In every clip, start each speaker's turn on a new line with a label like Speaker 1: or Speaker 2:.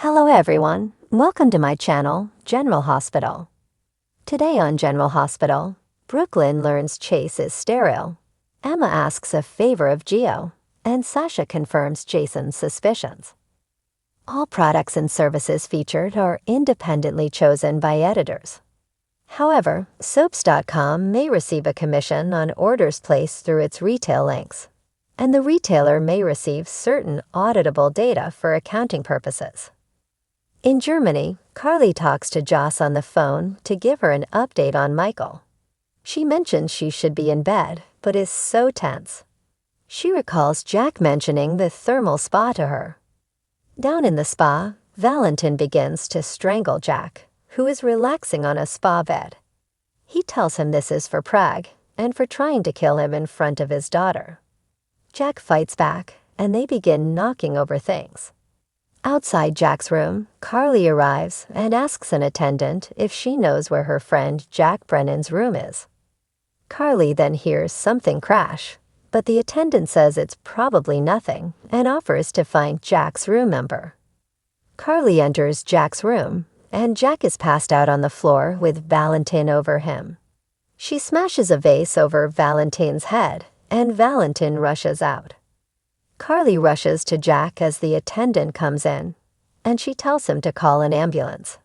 Speaker 1: Hello everyone, welcome to my channel, General Hospital. Today on General Hospital, Brooklyn learns Chase is sterile, Emma asks a favor of Gio, and Sasha confirms Jason's suspicions. All products and services featured are independently chosen by editors. However, Soaps.com may receive a commission on orders placed through its retail links, and the retailer may receive certain auditable data for accounting purposes. In Germany, Carly talks to Joss on the phone to give her an update on Michael. She mentions she should be in bed, but is so tense. She recalls Jack mentioning the thermal spa to her. Down in the spa, Valentin begins to strangle Jack, who is relaxing on a spa bed. He tells him this is for Prague, and for trying to kill him in front of his daughter. Jack fights back, and they begin knocking over things. Outside Jack's room, Carly arrives and asks an attendant if she knows where her friend Jack Brennan's room is. Carly then hears something crash, but the attendant says it's probably nothing and offers to find Jack's room number. Carly enters Jack's room, and Jack is passed out on the floor with Valentin over him. She smashes a vase over Valentin's head, and Valentin rushes out. Carly rushes to Jack as the attendant comes in, and she tells him to call an ambulance.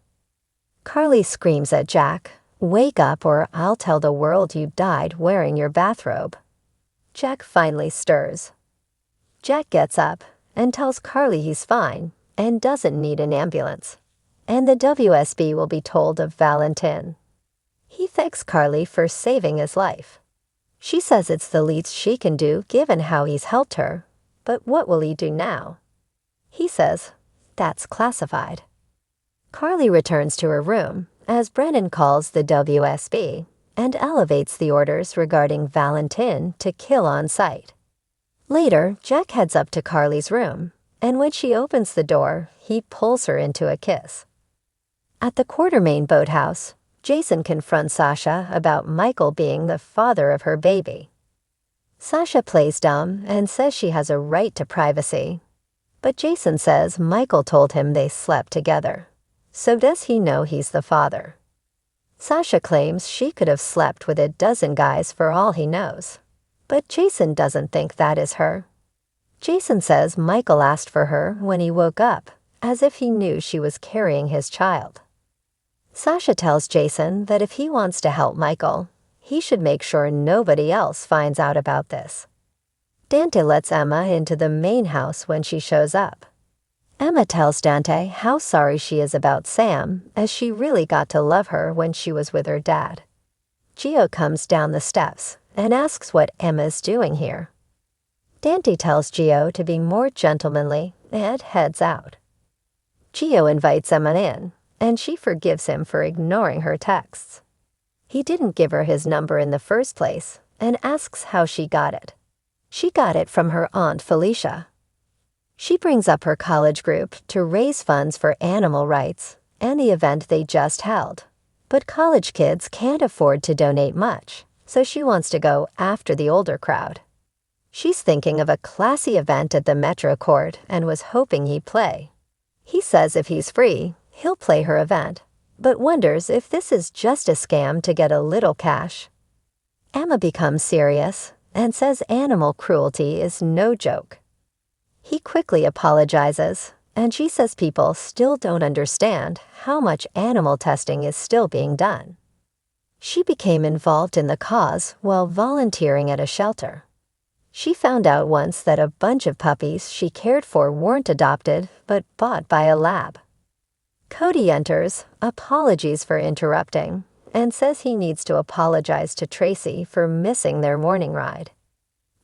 Speaker 1: Carly screams at Jack, "Wake up or I'll tell the world you died wearing your bathrobe." Jack finally stirs. Jack gets up and tells Carly he's fine and doesn't need an ambulance, and the WSB will be told of Valentin. He thanks Carly for saving his life. She says it's the least she can do given how he's helped her. But what will he do now? He says, "That's classified." Carly returns to her room as Brennan calls the WSB and elevates the orders regarding Valentin to kill on sight. Later, Jack heads up to Carly's room, and when she opens the door, he pulls her into a kiss. At the Quartermain boathouse, Jason confronts Sasha about Michael being the father of her baby. Sasha plays dumb and says she has a right to privacy. But Jason says Michael told him they slept together. So does he know he's the father? Sasha claims she could have slept with a dozen guys for all he knows. But Jason doesn't think that is her. Jason says Michael asked for her when he woke up, as if he knew she was carrying his child. Sasha tells Jason that if he wants to help Michael, he should make sure nobody else finds out about this. Dante lets Emma into the main house when she shows up. Emma tells Dante how sorry she is about Sam, as she really got to love her when she was with her dad. Gio comes down the steps and asks what Emma's doing here. Dante tells Gio to be more gentlemanly and heads out. Gio invites Emma in, and she forgives him for ignoring her texts. He didn't give her his number in the first place and asks how she got it. She got it from her aunt Felicia. She brings up her college group to raise funds for animal rights and the event they just held. But college kids can't afford to donate much, so she wants to go after the older crowd. She's thinking of a classy event at the Metro Court and was hoping he'd play. He says if he's free, he'll play her event, but wonders if this is just a scam to get a little cash. Emma becomes serious and says animal cruelty is no joke. He quickly apologizes, and she says people still don't understand how much animal testing is still being done. She became involved in the cause while volunteering at a shelter. She found out once that a bunch of puppies she cared for weren't adopted but bought by a lab. Cody enters, apologies for interrupting, and says he needs to apologize to Tracy for missing their morning ride.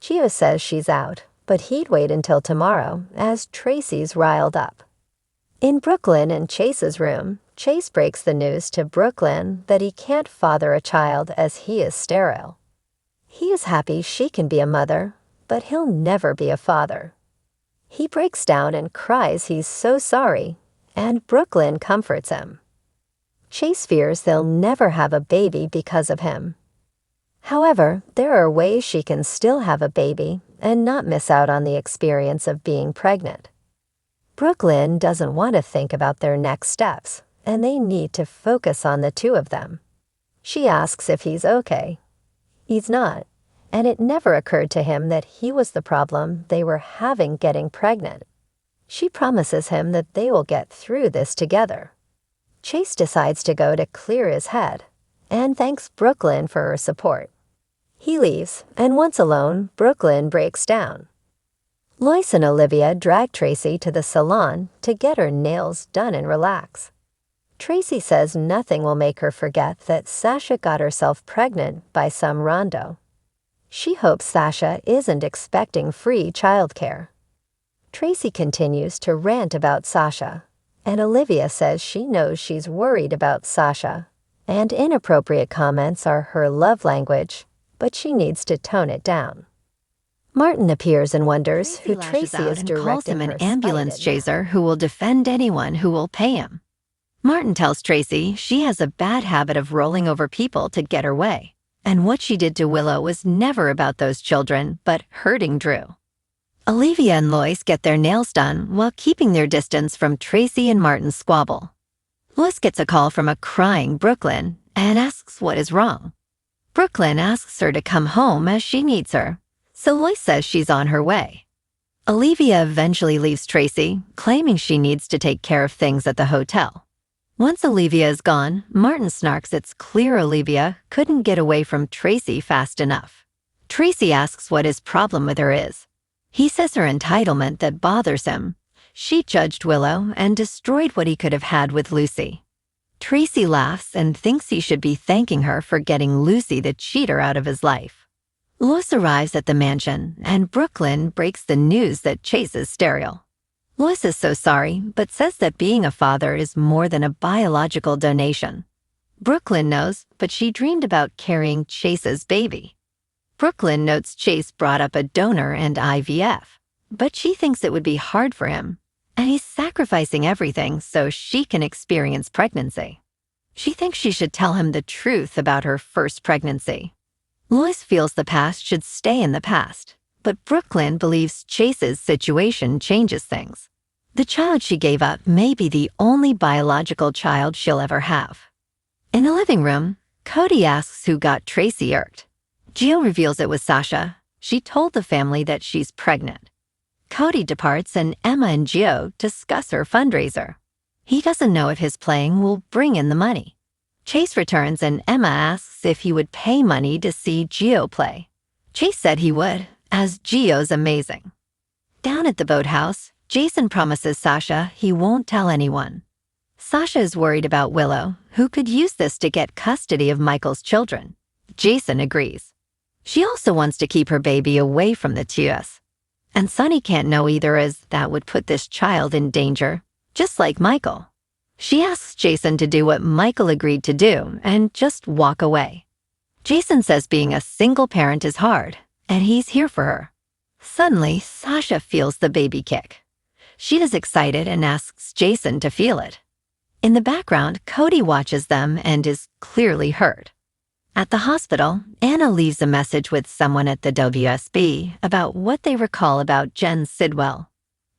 Speaker 1: Gio says she's out, but he'd wait until tomorrow as Tracy's riled up. In Brooklyn and Chase's room, Chase breaks the news to Brooklyn that he can't father a child as he is sterile. He is happy she can be a mother, but he'll never be a father. He breaks down and cries he's so sorry, and Brooklyn comforts him. Chase fears they'll never have a baby because of him. However, there are ways she can still have a baby and not miss out on the experience of being pregnant. Brooklyn doesn't want to think about their next steps, and they need to focus on the two of them. She asks if he's okay. He's not, and it never occurred to him that he was the problem they were having getting pregnant. She promises him that they will get through this together. Chase decides to go to clear his head, and thanks Brooklyn for her support. He leaves, and once alone, Brooklyn breaks down. Lois and Olivia drag Tracy to the salon to get her nails done and relax. Tracy says nothing will make her forget that Sasha got herself pregnant by some Rondo. She hopes Sasha isn't expecting free childcare. Tracy continues to rant about Sasha, and Olivia says she knows she's worried about Sasha, and inappropriate comments are her love language, but she needs to tone it down. Martin appears and wonders who Tracy is directing.
Speaker 2: Calls him an ambulance chaser who will defend anyone who will pay him. Martin tells Tracy she has a bad habit of rolling over people to get her way, and what she did to Willow was never about those children, but hurting Drew. Olivia and Lois get their nails done while keeping their distance from Tracy and Martin's squabble. Lois gets a call from a crying Brooklyn and asks what is wrong. Brooklyn asks her to come home as she needs her, so Lois says she's on her way. Olivia eventually leaves Tracy, claiming she needs to take care of things at the hotel. Once Olivia is gone, Martin snarks it's clear Olivia couldn't get away from Tracy fast enough. Tracy asks what his problem with her is. He says her entitlement that bothers him. She judged Willow and destroyed what he could have had with Lucy. Tracy laughs and thinks he should be thanking her for getting Lucy the cheater out of his life. Lois arrives at the mansion, and Brooklyn breaks the news that Chase is sterile. Lois is so sorry, but says that being a father is more than a biological donation. Brooklyn knows, but she dreamed about carrying Chase's baby. Brooklyn notes Chase brought up a donor and IVF, but she thinks it would be hard for him, and he's sacrificing everything so she can experience pregnancy. She thinks she should tell him the truth about her first pregnancy. Lois feels the past should stay in the past, but Brooklyn believes Chase's situation changes things. The child she gave up may be the only biological child she'll ever have. In the living room, Cody asks who got Tracy irked. Gio reveals it was Sasha. She told the family that she's pregnant. Cody departs and Emma and Gio discuss her fundraiser. He doesn't know if his playing will bring in the money. Chase returns and Emma asks if he would pay money to see Gio play. Chase said he would, as Gio's amazing. Down at the boathouse, Jason promises Sasha he won't tell anyone. Sasha is worried about Willow, who could use this to get custody of Michael's children. Jason agrees. She also wants to keep her baby away from the TUS. And Sonny can't know either, as that would put this child in danger, just like Michael. She asks Jason to do what Michael agreed to do and just walk away. Jason says being a single parent is hard, and he's here for her. Suddenly, Sasha feels the baby kick. She is excited and asks Jason to feel it. In the background, Cody watches them and is clearly hurt. At the hospital, Anna leaves a message with someone at the WSB about what they recall about Jen Sidwell.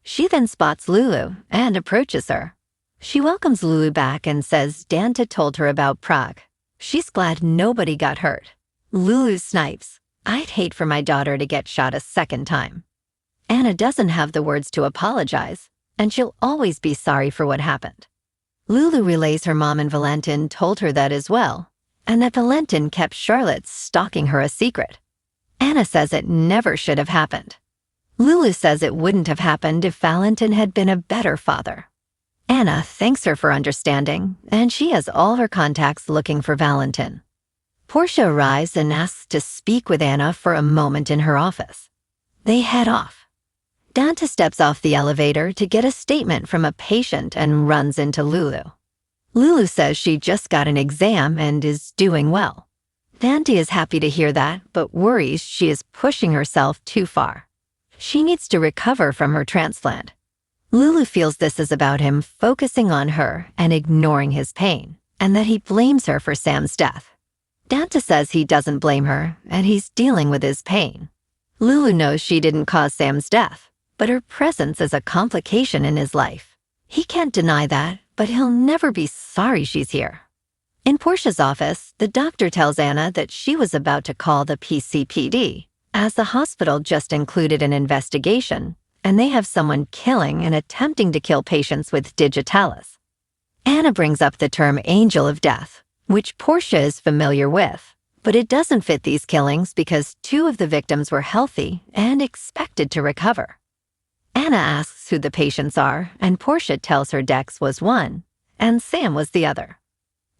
Speaker 2: She then spots Lulu and approaches her. She welcomes Lulu back and says Danta told her about Prague. She's glad nobody got hurt. Lulu snipes, "I'd hate for my daughter to get shot a second time." Anna doesn't have the words to apologize, and she'll always be sorry for what happened. Lulu relays her mom and Valentin told her that as well, and that Valentin kept Charlotte stalking her a secret. Anna says it never should have happened. Lulu says it wouldn't have happened if Valentin had been a better father. Anna thanks her for understanding, and she has all her contacts looking for Valentin. Portia arrives and asks to speak with Anna for a moment in her office. They head off. Danta steps off the elevator to get a statement from a patient and runs into Lulu. Lulu says she just got an exam and is doing well. Dante is happy to hear that, but worries she is pushing herself too far. She needs to recover from her transplant. Lulu feels this is about him focusing on her and ignoring his pain, and that he blames her for Sam's death. Danta says he doesn't blame her, and he's dealing with his pain. Lulu knows she didn't cause Sam's death, but her presence is a complication in his life. He can't deny that, but he'll never be sorry she's here. In Portia's office, the doctor tells Anna that she was about to call the PCPD, as the hospital just included an investigation, and they have someone killing and attempting to kill patients with digitalis. Anna brings up the term angel of death, which Portia is familiar with, but it doesn't fit these killings because 2 of the victims were healthy and expected to recover. Anna asks who the patients are, and Portia tells her Dex was one, and Sam was the other.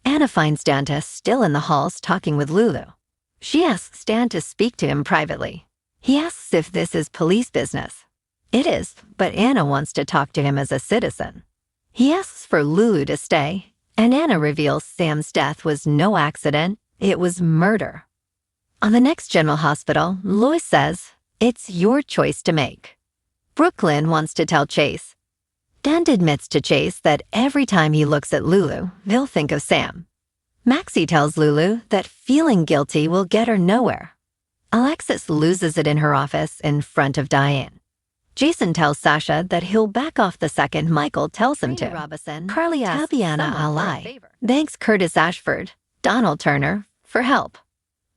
Speaker 2: Anna finds Dante still in the halls talking with Lulu. She asks Dan to speak to him privately. He asks if this is police business. It is, but Anna wants to talk to him as a citizen. He asks for Lulu to stay, and Anna reveals Sam's death was no accident, it was murder. On the next General Hospital, Lois says, "It's your choice to make." Brooklyn wants to tell Chase. Dante admits to Chase that every time he looks at Lulu, he'll think of Sam. Maxie tells Lulu that feeling guilty will get her nowhere. Alexis loses it in her office in front of Diane. Jason tells Sasha that he'll back off the second Michael tells him to. Carly asks Tabiana Ali, thanks Curtis Ashford, Donald Turner, for help.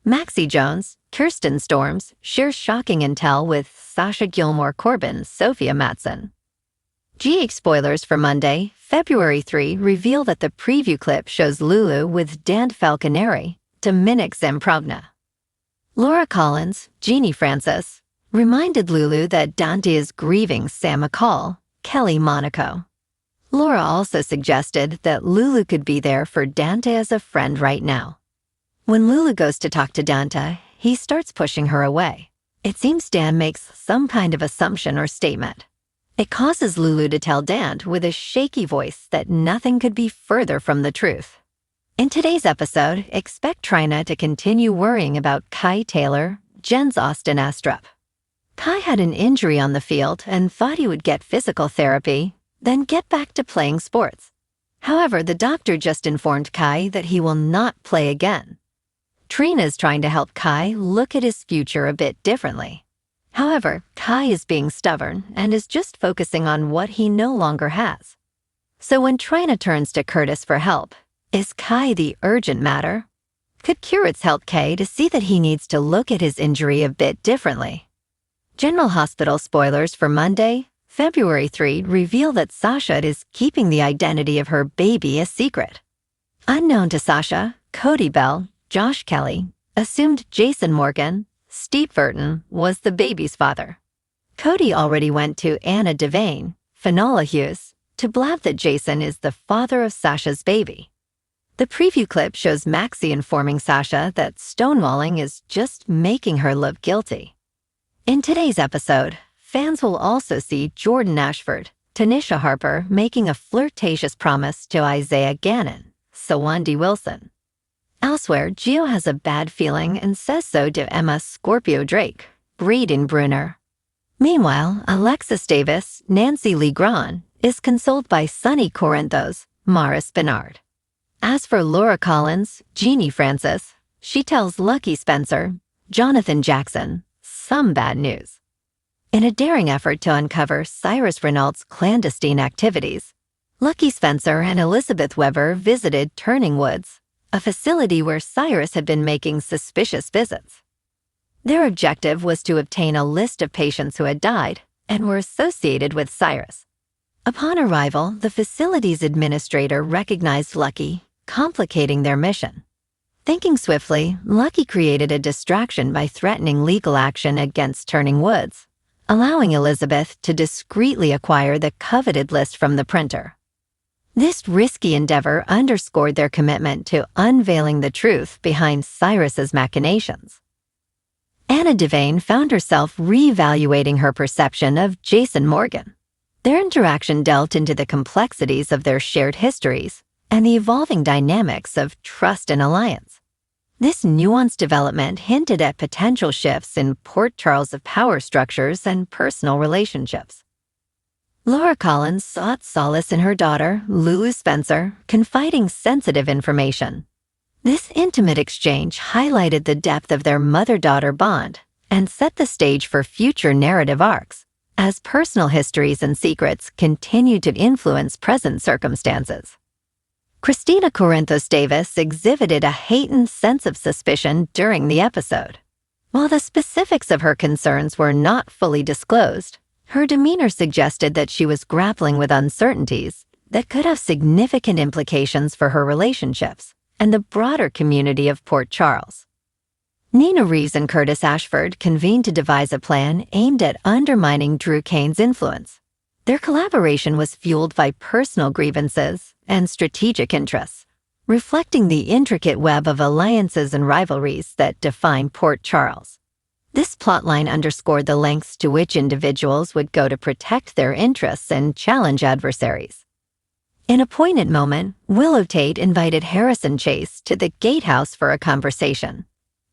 Speaker 2: Maxie Jones, Kirsten Storms, shares shocking intel with Sasha Gilmore Corbin, Sophia Matson. GH spoilers for Monday, February 3 reveal that the preview clip shows Lulu with Dan Falconeri, Dominic Zamprogna. Laura Collins, Jeannie Francis, reminded Lulu that Dante is grieving Sam McCall, Kelly Monaco. Laura also suggested that Lulu could be there for Dante as a friend right now. When Lulu goes to talk to Dante, he starts pushing her away. It seems Dan makes some kind of assumption or statement. It causes Lulu to tell Dan with a shaky voice that nothing could be further from the truth. In today's episode, expect Trina to continue worrying about Kai Taylor, Jen's Austin Astrup. Kai had an injury on the field and thought he would get physical therapy, then get back to playing sports. However, the doctor just informed Kai that he will not play again. Trina is trying to help Kai look at his future a bit differently. However, Kai is being stubborn and is just focusing on what he no longer has. So when Trina turns to Curtis for help, is Kai the urgent matter? Could Curitz help Kai to see that he needs to look at his injury a bit differently? General Hospital spoilers for Monday, February 3 reveal that Sasha is keeping the identity of her baby a secret. Unknown to Sasha, Cody Bell, Josh Kelly, assumed Jason Morgan, Steve Burton, was the baby's father. Cody already went to Anna Devane, Finola Hughes, to blab that Jason is the father of Sasha's baby. The preview clip shows Maxie informing Sasha that stonewalling is just making her look guilty. In today's episode, fans will also see Jordan Ashford, Tanisha Harper making a flirtatious promise to Isaiah Gannon, Sawandi Wilson. Elsewhere, Gio has a bad feeling and says so to Emma Scorpio Drake, Braden Brunner. Meanwhile, Alexis Davis, Nancy Lee Grahn, is consoled by Sonny Corinthos, Maris Bernard. As for Laura Collins, Jeannie Francis, she tells Lucky Spencer, Jonathan Jackson, some bad news. In a daring effort to uncover Cyrus Renault's clandestine activities, Lucky Spencer and Elizabeth Weber visited Turning Woods, a facility where Cyrus had been making suspicious visits. Their objective was to obtain a list of patients who had died and were associated with Cyrus. Upon arrival, the facility's administrator recognized Lucky, complicating their mission. Thinking swiftly, Lucky created a distraction by threatening legal action against Turning Woods, allowing Elizabeth to discreetly acquire the coveted list from the printer. This risky endeavor underscored their commitment to unveiling the truth behind Cyrus's machinations. Anna Devane found herself reevaluating her perception of Jason Morgan. Their interaction delved into the complexities of their shared histories and the evolving dynamics of trust and alliance. This nuanced development hinted at potential shifts in Port Charles of power structures and personal relationships. Laura Collins sought solace in her daughter, Lulu Spencer, confiding sensitive information. This intimate exchange highlighted the depth of their mother-daughter bond and set the stage for future narrative arcs, as personal histories and secrets continued to influence present circumstances. Christina Corinthos Davis exhibited a heightened sense of suspicion during the episode. While the specifics of her concerns were not fully disclosed, her demeanor suggested that she was grappling with uncertainties that could have significant implications for her relationships and the broader community of Port Charles. Nina Reeves and Curtis Ashford convened to devise a plan aimed at undermining Drew Cain's influence. Their collaboration was fueled by personal grievances and strategic interests, reflecting the intricate web of alliances and rivalries that define Port Charles. This plotline underscored the lengths to which individuals would go to protect their interests and challenge adversaries. In a poignant moment, Willow Tate invited Harrison Chase to the gatehouse for a conversation.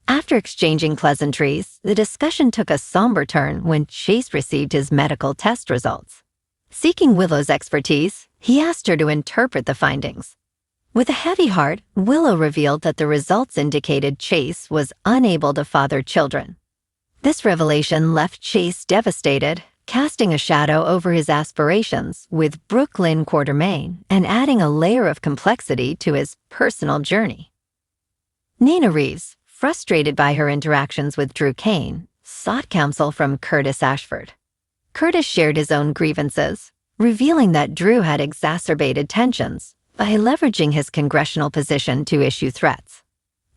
Speaker 2: After exchanging pleasantries, the discussion took a somber turn when Chase received his medical test results. Seeking Willow's expertise, he asked her to interpret the findings. With a heavy heart, Willow revealed that the results indicated Chase was unable to father children. This revelation left Chase devastated, casting a shadow over his aspirations with Brooklyn Quartermaine and adding a layer of complexity to his personal journey. Nina Reeves, frustrated by her interactions with Drew Cain, sought counsel from Curtis Ashford. Curtis shared his own grievances, revealing that Drew had exacerbated tensions by leveraging his congressional position to issue threats.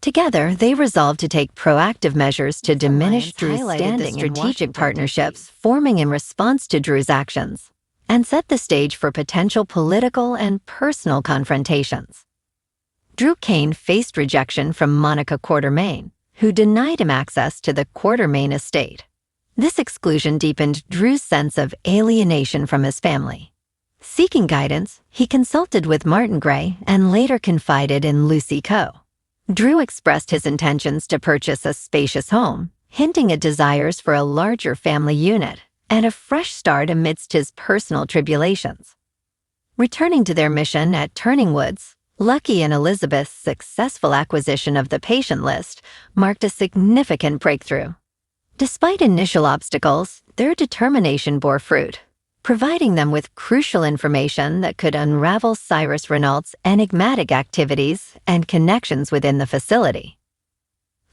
Speaker 2: Together, they resolved to take proactive measures to diminish Drew's standing in strategic partnerships forming in response to Drew's actions, and set the stage for potential political and personal confrontations. Drew Cain faced rejection from Monica Quartermaine, who denied him access to the Quartermaine estate. This exclusion deepened Drew's sense of alienation from his family. Seeking guidance, he consulted with Martin Gray and later confided in Lucy Coe. Drew expressed his intentions to purchase a spacious home, hinting at desires for a larger family unit and a fresh start amidst his personal tribulations. Returning to their mission at Turning Woods, Lucky and Elizabeth's successful acquisition of the patient list marked a significant breakthrough. Despite initial obstacles, their determination bore fruit, providing them with crucial information that could unravel Cyrus Renault's enigmatic activities and connections within the facility.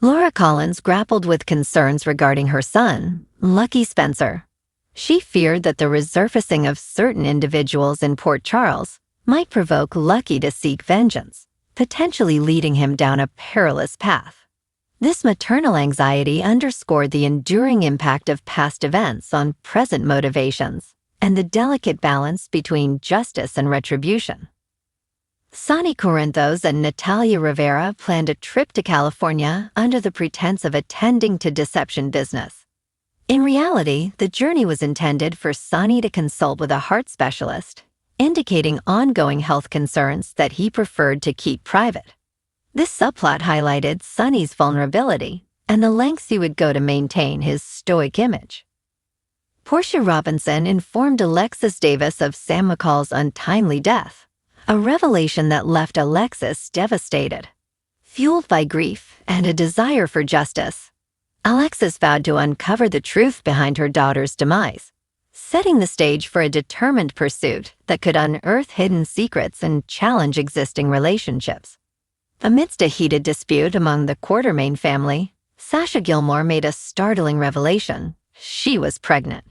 Speaker 2: Laura Collins grappled with concerns regarding her son, Lucky Spencer. She feared that the resurfacing of certain individuals in Port Charles might provoke Lucky to seek vengeance, potentially leading him down a perilous path. This maternal anxiety underscored the enduring impact of past events on present motivations and the delicate balance between justice and retribution. Sonny Corinthos and Natalia Rivera planned a trip to California under the pretense of attending to deception business. In reality, the journey was intended for Sonny to consult with a heart specialist, indicating ongoing health concerns that he preferred to keep private. This subplot highlighted Sonny's vulnerability and the lengths he would go to maintain his stoic image. Portia Robinson informed Alexis Davis of Sam McCall's untimely death, a revelation that left Alexis devastated. Fueled by grief and a desire for justice, Alexis vowed to uncover the truth behind her daughter's demise, setting the stage for a determined pursuit that could unearth hidden secrets and challenge existing relationships. Amidst a heated dispute among the Quartermaine family, Sasha Gilmore made a startling revelation. She was pregnant.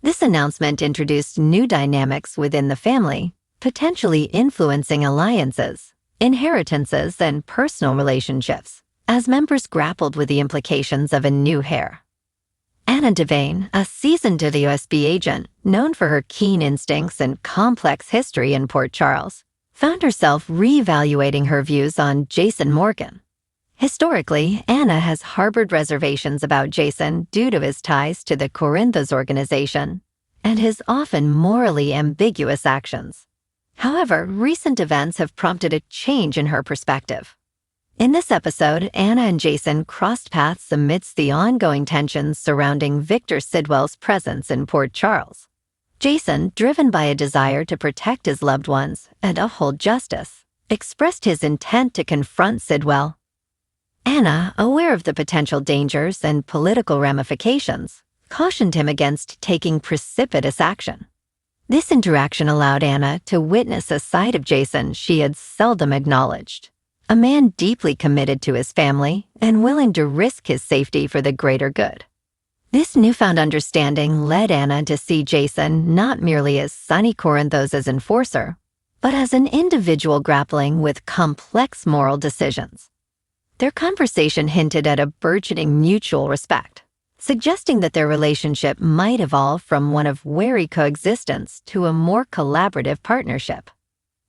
Speaker 2: This announcement introduced new dynamics within the family, potentially influencing alliances, inheritances, and personal relationships, as members grappled with the implications of a new heir. Anna Devane, a seasoned WSB agent known for her keen instincts and complex history in Port Charles, found herself reevaluating her views on Jason Morgan. Historically, Anna has harbored reservations about Jason due to his ties to the Corinthos organization and his often morally ambiguous actions. However, recent events have prompted a change in her perspective. In this episode, Anna and Jason crossed paths amidst the ongoing tensions surrounding Victor Sidwell's presence in Port Charles. Jason, driven by a desire to protect his loved ones and uphold justice, expressed his intent to confront Sidwell. Anna, aware of the potential dangers and political ramifications, cautioned him against taking precipitous action. This interaction allowed Anna to witness a side of Jason she had seldom acknowledged. A man deeply committed to his family and willing to risk his safety for the greater good. This newfound understanding led Anna to see Jason not merely as Sonny Corinthos' enforcer, but as an individual grappling with complex moral decisions. Their conversation hinted at a burgeoning mutual respect, suggesting that their relationship might evolve from one of wary coexistence to a more collaborative partnership.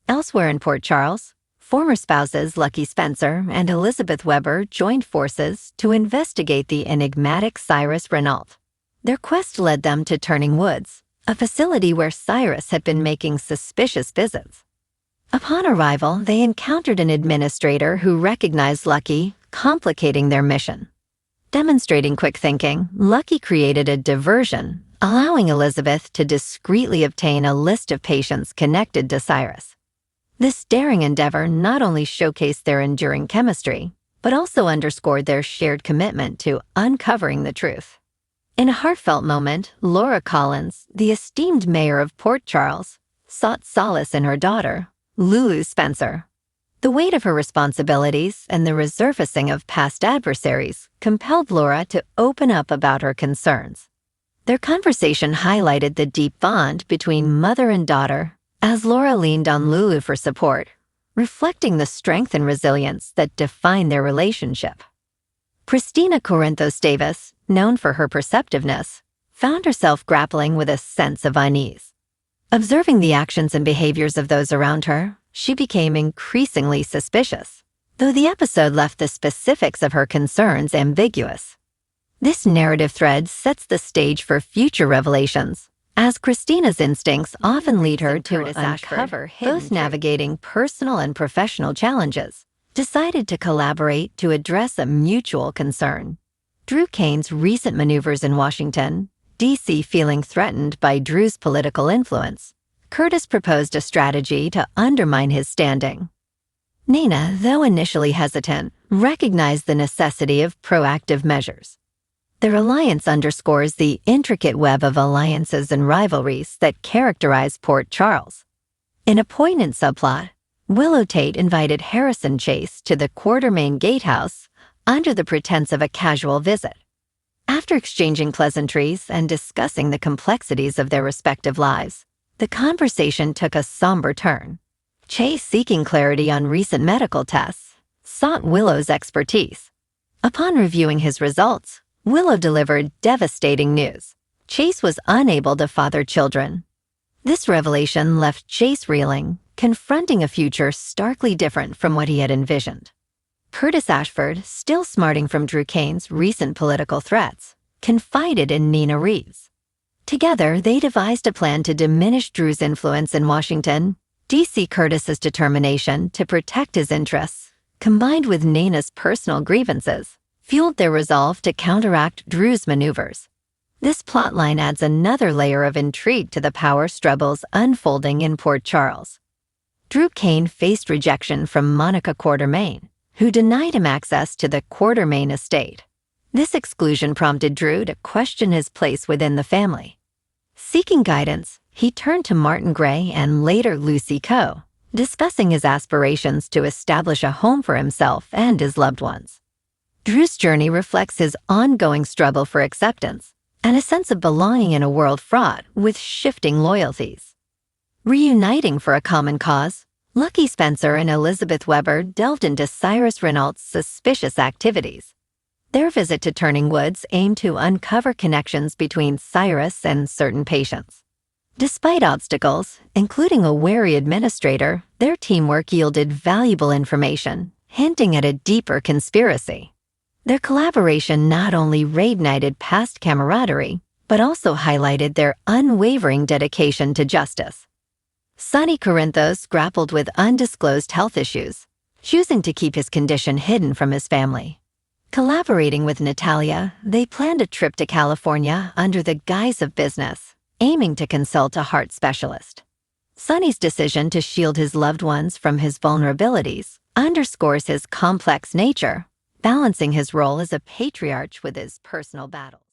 Speaker 2: Elsewhere in Port Charles, former spouses Lucky Spencer and Elizabeth Weber joined forces to investigate the enigmatic Cyrus Renault. Their quest led them to Turning Woods, a facility where Cyrus had been making suspicious visits. Upon arrival, they encountered an administrator who recognized Lucky, complicating their mission. Demonstrating quick thinking, Lucky created a diversion, allowing Elizabeth to discreetly obtain a list of patients connected to Cyrus. This daring endeavor not only showcased their enduring chemistry, but also underscored their shared commitment to uncovering the truth. In a heartfelt moment, Laura Collins, the esteemed mayor of Port Charles, sought solace in her daughter, Lulu Spencer. The weight of her responsibilities and the resurfacing of past adversaries compelled Laura to open up about her concerns. Their conversation highlighted the deep bond between mother and daughter as Laura leaned on Lulu for support, reflecting the strength and resilience that define their relationship. Christina Corinthos Davis, known for her perceptiveness, found herself grappling with a sense of unease. Observing the actions and behaviors of those around her, she became increasingly suspicious, though the episode left the specifics of her concerns ambiguous. This narrative thread sets the stage for future revelations, as Christina's instincts often lead her to uncover both navigating personal and professional challenges, decided to collaborate to address a mutual concern. Drew Kane's recent maneuvers in Washington, D.C. feeling threatened by Drew's political influence, Curtis proposed a strategy to undermine his standing. Nina, though initially hesitant, recognized the necessity of proactive measures. Their alliance underscores the intricate web of alliances and rivalries that characterize Port Charles. In a poignant subplot, Willow Tate invited Harrison Chase to the Quartermain Gatehouse under the pretense of a casual visit. After exchanging pleasantries and discussing the complexities of their respective lives, the conversation took a somber turn. Chase, seeking clarity on recent medical tests, sought Willow's expertise. Upon reviewing his results, Willow delivered devastating news. Chase was unable to father children. This revelation left Chase reeling, confronting a future starkly different from what he had envisioned. Curtis Ashford, still smarting from Drew Kane's recent political threats, confided in Nina Reeves. Together, they devised a plan to diminish Drew's influence in Washington. D.C. Curtis's determination to protect his interests, combined with Nina's personal grievances, fueled their resolve to counteract Drew's maneuvers. This plotline adds another layer of intrigue to the power struggles unfolding in Port Charles. Drew Kane faced rejection from Monica Quartermain, who denied him access to the Quartermain estate. This exclusion prompted Drew to question his place within the family. Seeking guidance, he turned to Martin Gray and later Lucy Coe, discussing his aspirations to establish a home for himself and his loved ones. Drew's journey reflects his ongoing struggle for acceptance and a sense of belonging in a world fraught with shifting loyalties. Reuniting for a common cause, Lucky Spencer and Elizabeth Weber delved into Cyrus Renault's suspicious activities. Their visit to Turning Woods aimed to uncover connections between Cyrus and certain patients. Despite obstacles, including a wary administrator, their teamwork yielded valuable information, hinting at a deeper conspiracy. Their collaboration not only reignited past camaraderie, but also highlighted their unwavering dedication to justice. Sonny Corinthos grappled with undisclosed health issues, choosing to keep his condition hidden from his family. Collaborating with Natalia, they planned a trip to California under the guise of business, aiming to consult a heart specialist. Sonny's decision to shield his loved ones from his vulnerabilities underscores his complex nature, balancing his role as a patriarch with his personal battles.